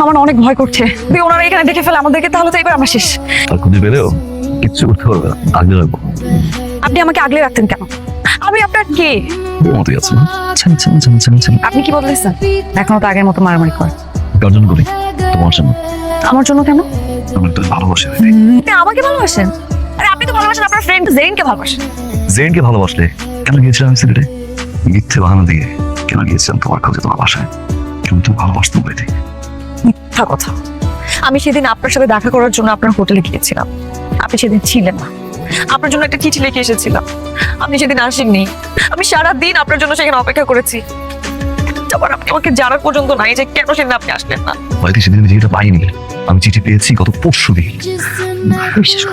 আমার অনেক ভয় করছে, যদি ওনারা এখানে দেখে ফেলে আমাদেরকে তাহলে তো এবার আমরা শেষ। আর খুঁজে পেলেও কিচ্ছু করতে পারবে না, আগলে রাখবো। আপনি আমাকে আগলে রাখতেন কেন? আমি আপনার কে? মতোই আছে না? আপনি কি বদলেছেন? এখনো তো আগের মতো মারামারি করে। গার্জন করি তোমার জন্য। আমার জন্য কেন? আমার তো ভালোবাসে। আপনি আমাকে ভালোবাসেন? আরে আপনি তো ভালোবাসেন আপনার ফ্রেন্ড জেরিনকে ভালোবাসেন। জেনকে ভালোবাসলে কেন গিয়েছিলাম সিলেটে? মিথ্যে বাহানা দিয়ে কেন গিয়েছিলাম তোমার কাছে, তোমার বাসায়? কেন তুমি ভালোবাসতাম বলে? মিথ্যা কথা। আমি সেদিন আপনার সাথে দেখা করার জন্য আপনার হোটেলে গিয়েছিলাম, আপনি সেদিন ছিলেন না। আপনার জন্য একটা চিঠি লিখে এসেছিলাম, আপনি সেদিন আসেননি। আমি সারাদিন আপনার জন্য সেখানে অপেক্ষা করেছি। আবার আপনি আমাকে জানার পর্যন্ত নাই যে কেন সেদিন আপনি আসলেন না। হয়তো সেদিন আমি চিঠিটা পাইনি, আমি চিঠি পেয়েছি গত পরশু দিন। जिसने पूछा